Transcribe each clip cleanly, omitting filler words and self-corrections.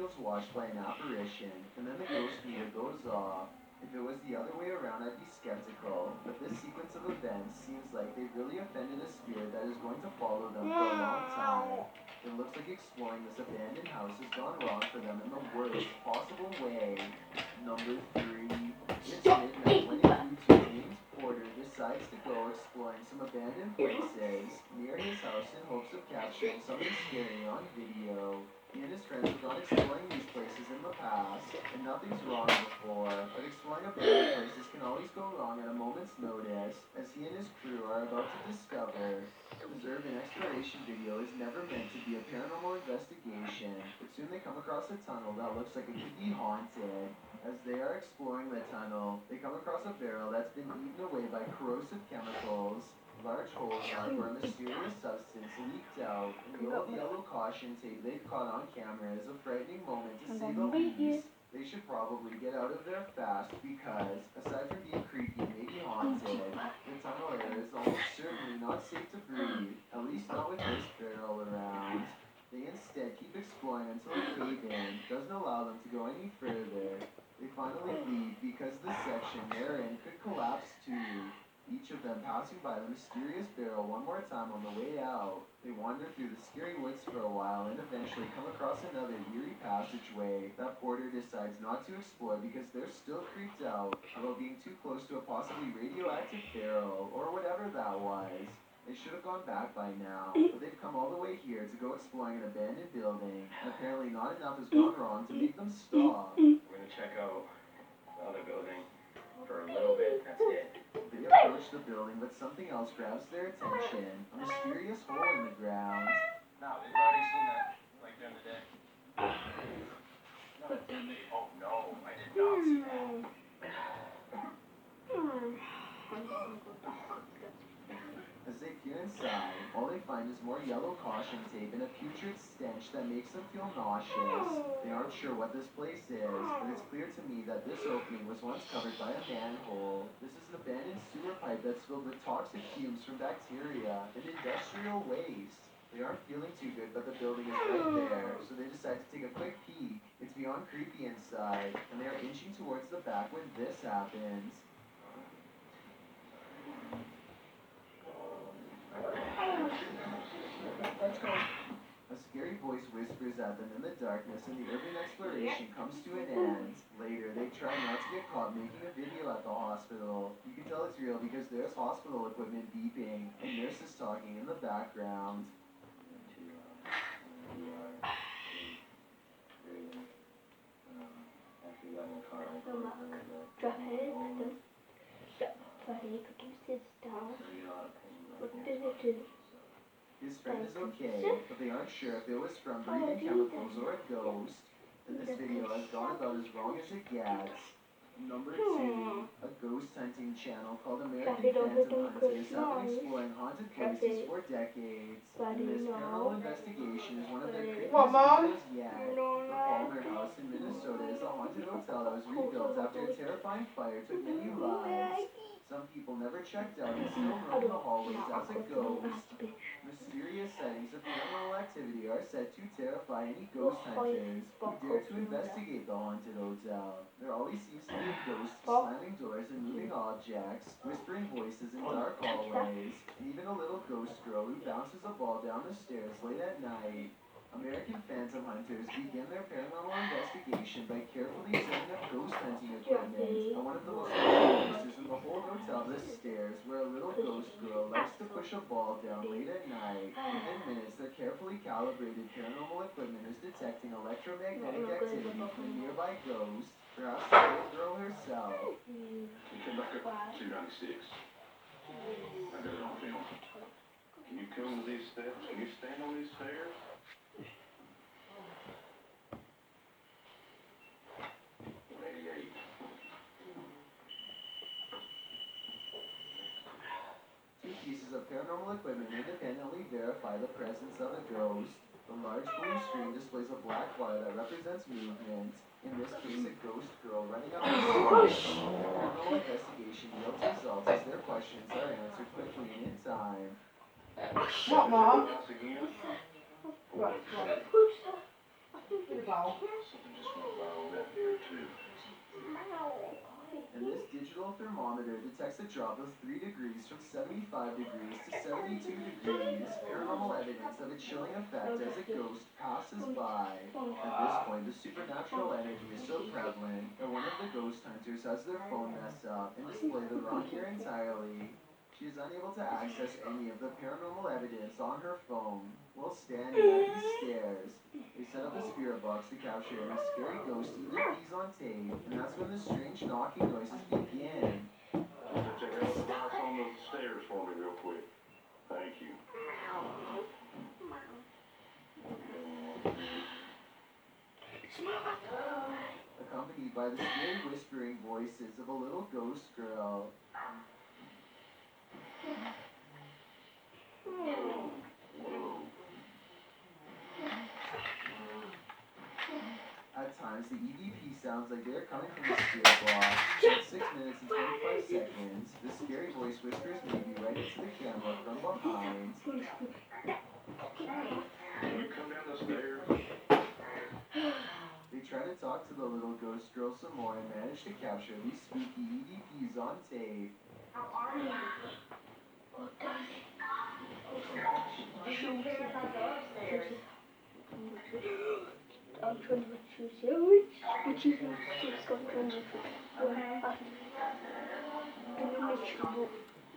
feels watched by an apparition, and then the ghost meter goes off. If it was the other way around, I'd be skeptical, but this sequence of events seems like they've really offended a spirit that is going to follow them for a long time. It looks like exploring this abandoned house has gone wrong for them in the worst possible way. Number 3. It's midnight when a YouTube James Porter decides to go exploring some abandoned places near his house in hopes of capturing something scary on video. He and his friends have gone exploring these places in the past, and nothing's wrong before, but exploring abandoned places can always go wrong at a moment's notice, as he and his crew are about to discover. This urban exploration video is never meant to be a paranormal investigation, but soon they come across a tunnel that looks like it could be haunted. As they are exploring the tunnel, they come across a barrel that's been eaten away by corrosive chemicals. Large holes mark where a mysterious substance leaked out, and the old yellow caution tape they've caught on camera is a frightening moment to say the least. They should probably get out of there fast because, aside from being creepy and maybe haunted, the tunnel air is almost certainly not safe to breathe, at least not with this barrel around. They instead keep exploring until a cave-in doesn't allow them to go any further. They finally leave because the section they're in could collapse too. Each of them passing by the mysterious barrel one more time on the way out. They wander through the scary woods for a while and eventually come across another eerie passageway that Porter decides not to explore because they're still creeped out about being too close to a possibly radioactive barrel or whatever that was. They should have gone back by now, but they've come all the way here to go exploring an abandoned building, and apparently not enough has gone wrong to make them stop. We're gonna check out the other building for a little bit. That's it. They approach the building, but something else grabs their attention. A mysterious hole in the ground. No, we've already seen that, like during the day. Oh no, I did not see that. As they peer inside, all they find is more yellow caution tape and a putrid stench that makes them feel nauseous. They aren't sure what this place is, but it's clear to me that this opening was once covered by a manhole. This is an abandoned sewer pipe that's filled with toxic fumes from bacteria and industrial waste. They aren't feeling too good, but the building is right there, so they decide to take a quick peek. It's beyond creepy inside, and they are inching towards the back when this happens. Let's go. A scary voice whispers at them in the darkness, and the urban exploration comes to an end. Later, they try not to get caught making a video at the hospital. You can tell it's real because there's hospital equipment beeping, and nurses talking in the background. His friend is okay, but they aren't sure if it was from breathing chemicals or a ghost. And this video has gone about as wrong as it gets. Number 2, a ghost hunting channel called American Phantom Hunters has been exploring haunted places for decades. And this paranormal investigation is one of their creepiest videos yet. The Palmer House in Minnesota is a haunted hotel that was rebuilt after a terrifying fire took many lives. Some people never checked out and still roam the hallways as a ghost. Mysterious sightings of paranormal activity are said to terrify any ghost hunters who dare to investigate the haunted hotel. There always seems to be a ghost slamming doors and moving objects, whispering voices in dark hallways, and even a little ghost girl who bounces a ball down the stairs late at night. American Phantom Hunters begin their paranormal investigation by carefully setting up ghost hunting equipment at one of the most common places in the whole hotel, the stairs, where a little ghost girl likes to push a ball down late at night. Within minutes, their carefully calibrated paranormal equipment is detecting electromagnetic activity from a nearby ghost, perhaps the little girl herself. You came back at 296. I got it on film. Can you come to these steps? Can you stand on these stairs? 188. Two pieces of paranormal equipment independently verify the presence of a ghost. The large blue screen displays a black bar that represents movement. In this case, a ghost girl running up the stairs. The paranormal investigation yields results as their questions are answered quickly and in time. What, Mom? Once again. Right. Something just went viral down here, too. And this digital thermometer detects a drop of 3 degrees from 75 degrees to 72 degrees, paranormal evidence of a chilling effect as a ghost passes by. At this point, the supernatural energy is so prevalent that one of the ghost hunters has their phone mess up and display the wrong year entirely. She is unable to access any of the paranormal evidence on her phone. While standing at these stairs, they set up a spirit box to capture a scary ghost EVPs on tape, and that's when the strange knocking noises begin. Check out the box on the stairs for me real quick. Thank you. Accompanied by the scary whispering voices of a little ghost girl. At times, the EVP sounds like they're coming from the spirit box. At 6 minutes and 25 seconds, the scary voice whispers maybe right into the camera from behind. Can you come down the stairs? They try to talk to the little ghost girl some more and manage to capture these spooky EVPs on tape. How are you? I'm trying to choose sandwich, which is going to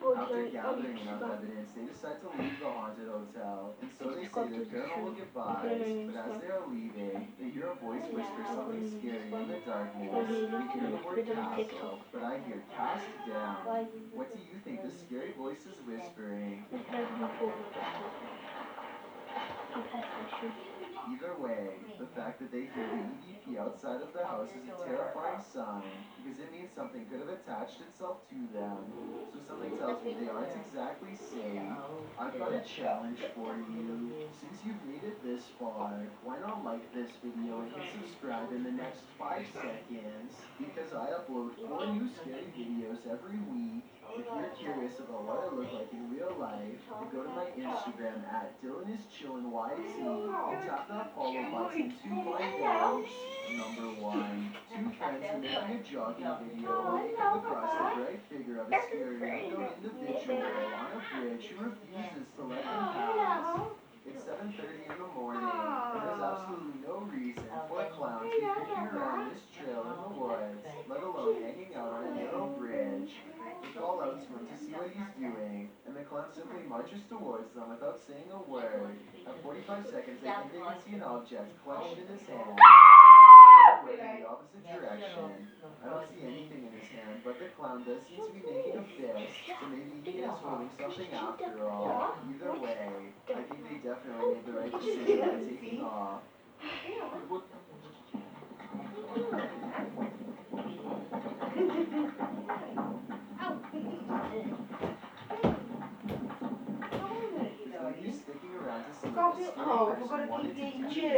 After gathering enough evidence, they decide to leave the haunted hotel, and so they say their paranormal goodbyes, but as they are leaving, they hear a voice whisper something scary in the darkness. They hear the word castle, but I hear cast down. What do you think the scary voice is whispering? Either way, the fact that they hear the EVP outside of the house is a terrifying sign, because it means something could have attached itself to them. So something tells me they aren't exactly safe. I've got a challenge for you. Since you've made it this far, why not like this video and hit subscribe in the next 5 seconds? Because I upload 4 new scary videos every week. If you're curious about what I look like in real life, then go to my Instagram at DylanIsChillinYT and tap that follow button to find out. Number 1. 2 friends are making a jogging video when they come across the bright figure of a scary unknown individual on a bridge who refuses to let them pass. It's 7:30 in the morning, and there's absolutely no reason for a clown to be creeping around this trail in the woods, let alone hanging out on a narrow bridge. They call out to him to see what he's doing, and the clown simply marches towards them without saying a word. At 45 seconds, they think they can see an object clenched in his hand. Instead of in the opposite direction. I don't see anything in his hand, but the clown does seem to be making a fist, so maybe he is holding something after all. Either way, I think they definitely made the right decision by taking off. Sticking around to see what the scary person wanted to do.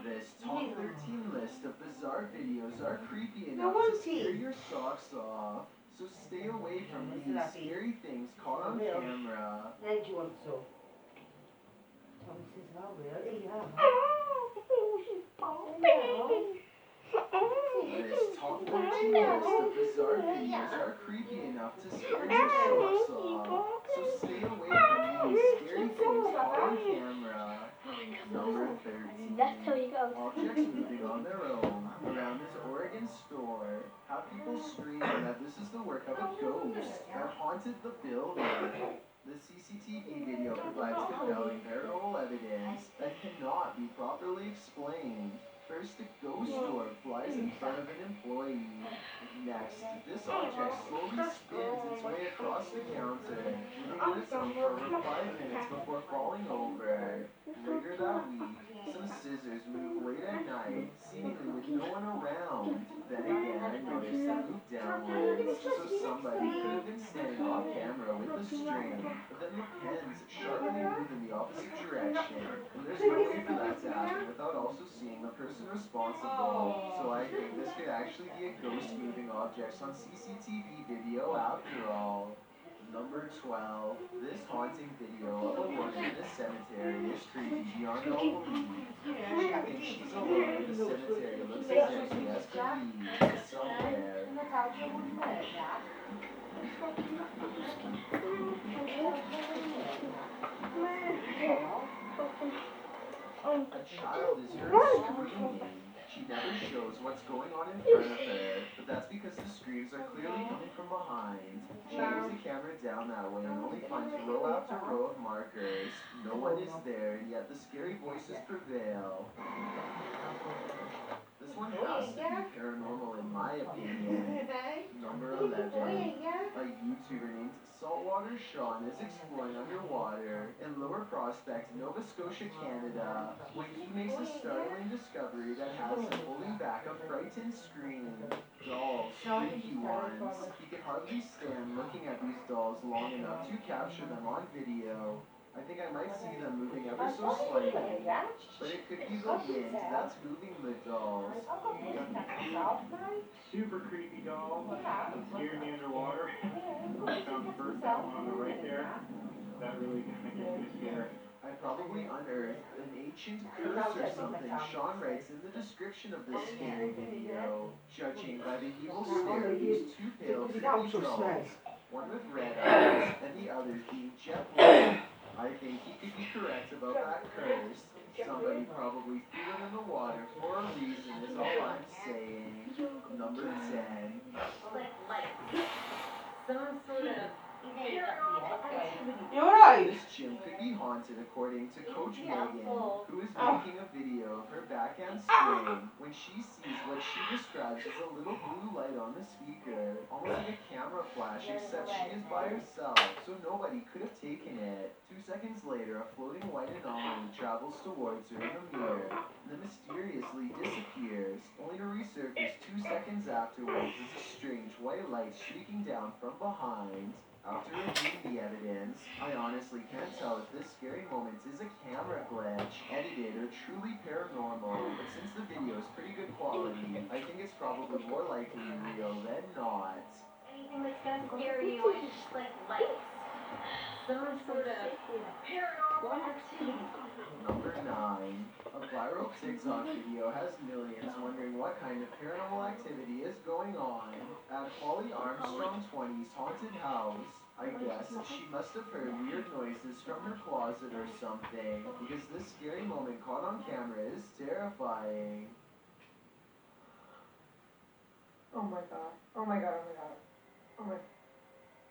This top 13 list of bizarre videos are creepy enough to scare your socks off. So stay away from these scary things caught on camera. Now do you want some? Tommy says, oh really? Yeah. This top 13 list of bizarre videos are creepy enough to scare your socks off. So stay away from these scary things caught on camera. Number 13. Objects moving on their own around this Oregon store have people screaming that this is the work of a ghost that haunted the building. The CCTV video provides compelling paranormal evidence that cannot be properly explained. First, a ghost orb flies in front of an employee. Next, this object slowly spins its way across the counter, moving on its own for over 5 minutes before falling over. Later that week, some scissors move late at night, seemingly with no one around. Then again, I noticed they move downwards, so somebody could have been standing off camera with the string, but then the pens sharply move in the opposite direction, and there's no way for that to happen without also seeing the person responsible. So I think this could actually be a ghost moving objects on CCTV video after all. Number 12. This haunting video of a woman in a cemetery is creepy beyond all belief. She thinks she's alone in the cemetery. It looks as empty as can be somewhere. A child is heard screaming. She never shows what's going on in front of her, but that's because the screams are clearly coming from behind. She moves the camera down that way and only finds row after row of markers. No one is there, and yet the scary voices prevail. This one has to be paranormal in my opinion. Number 11. A YouTuber named Saltwater Sean is exploring underwater in Lower Prospect, Nova Scotia, Canada, when he makes a startling discovery that has him holding back a frightened scream. Dolls, freaky ones. He can hardly stand looking at these dolls long enough to capture them on video. I think I might see them moving ever so slightly, but it could be the wind that's moving the dolls. Super creepy doll. Scared me underwater. I found the first one on the right there. That really gets me scared. I probably unearthed an ancient curse or something. Sean writes in the description of this scary video, judging by the evil stare of these two pale creepy dolls, one with red eyes and the others being jet black. I think he could be correct about that curse. Somebody probably threw them in the water for a reason is all I'm saying. Number 10. Some sort of This gym could be haunted according to Coach Megan, who is making a video of her backhand swing when she sees what she describes as a little blue light on the speaker, almost like a camera flash, except she is by herself, so nobody could have taken it. 2 seconds later, a floating white anomaly travels towards her in a mirror, and then mysteriously disappears, only to resurface 2 seconds afterwards as a strange white light streaking down from behind. After reviewing the evidence, I honestly can't tell if this scary moment is a camera glitch, edited, or truly paranormal, but since the video is pretty good quality, I think it's probably more likely real than not. anything that's gonna scare you, it's just like lights. Some sort of paranormal activity. Number 9. A viral TikTok video has millions wondering what kind of paranormal activity is going on at Holly Armstrong 20's haunted house. I guess she must have heard weird noises from her closet or something, because this scary moment caught on camera is terrifying. Oh my god. Oh my god, oh my god. Oh my.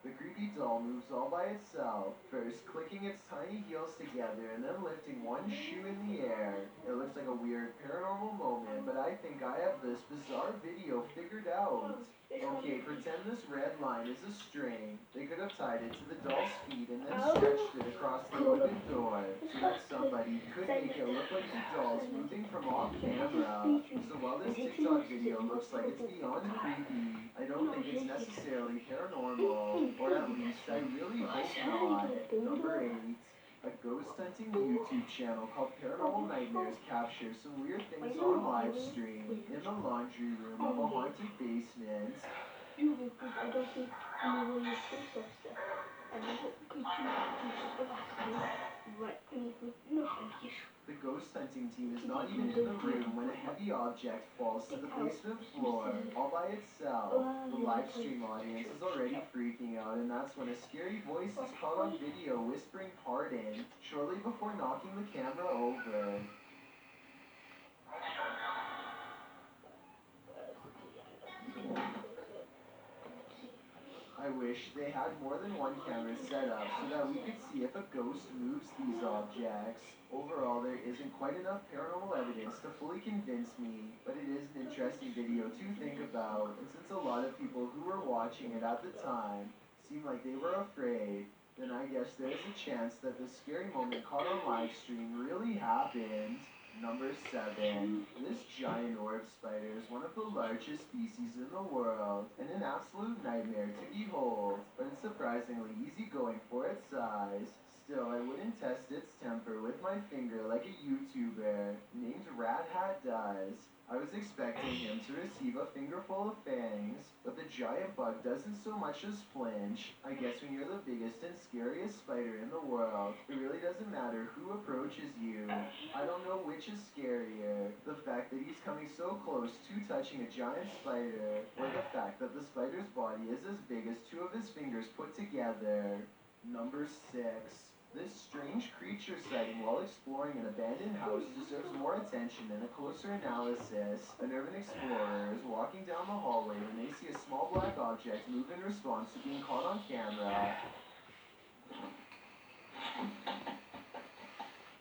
The creepy doll moves all by itself, first clicking its tiny heels together and then lifting one shoe in the air. It looks like a weird paranormal moment, but I think I have this bizarre video figured out. Okay, pretend this red line is a string. They could have tied it to the doll's feet and then stretched it across the open door, so that somebody could make it look like the doll's moving from off camera. So while this TikTok video looks like it's beyond creepy, I don't think it's necessarily paranormal, or at least I really hope not. Number 8. A ghost hunting YouTube channel called Paranormal Nightmares captures some weird things on live stream in the laundry room of a haunted basement. I don't think you will use this stuff. And then could you right no, The ghost hunting team is not even in the room when a heavy object falls to the basement floor all by itself. The live stream audience is already freaking out, and that's when a scary voice is caught on video whispering pardon shortly before knocking the camera over. I wish they had more than one camera set up so that we could see if a ghost moves these objects. Overall, there isn't quite enough paranormal evidence to fully convince me, but it is an interesting video to think about, and since a lot of people who were watching it at the time seemed like they were afraid, then I guess there's a chance that the scary moment caught on live stream really happened. Number 7. This giant orb spider is one of the largest species in the world, and an absolute nightmare to behold, but it's surprisingly easygoing for its size. Still, I wouldn't test its temper with my finger like a YouTuber named Rat rat hat does. I was expecting him to receive a fingerful of fangs, but the giant bug doesn't so much as flinch. I guess when you're the biggest and scariest spider in the world, it really doesn't matter who approaches you. I don't know which is scarier, the fact that he's coming so close to touching a giant spider, or the fact that the spider's body is as big as two of his fingers put together. Number 6. This strange creature sighting while exploring an abandoned house deserves more attention than a closer analysis. An urban explorer is walking down the hallway when they see a small black object move in response to being caught on camera.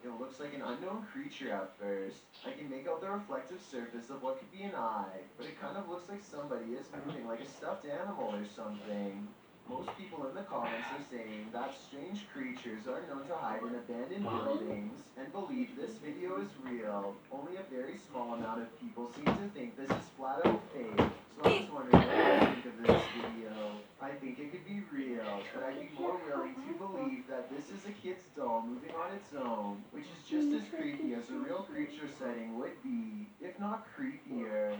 It looks like an unknown creature at first. I can make out the reflective surface of what could be an eye, but it kind of looks like somebody is moving like a stuffed animal or something. Most people in the comments are saying that strange creatures are known to hide in abandoned buildings and believe this video is real. Only a very small amount of people seem to think this is flat out fake. So I was wondering what you think of this video. I think it could be real, but I'd be more willing to believe that this is a kid's doll moving on its own, which is just as creepy as a real creature sighting would be, if not creepier.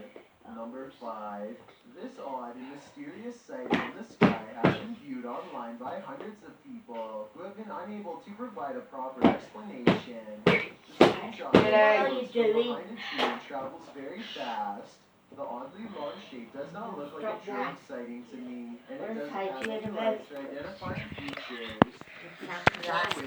Number 5. This odd and mysterious sighting in the sky has been viewed online by hundreds of people who have been unable to provide a proper explanation. The strange object floats from behind a tree and travels very fast. The oddly large shape does not look like a drone sighting to me, and it doesn't have any lights or identifying features.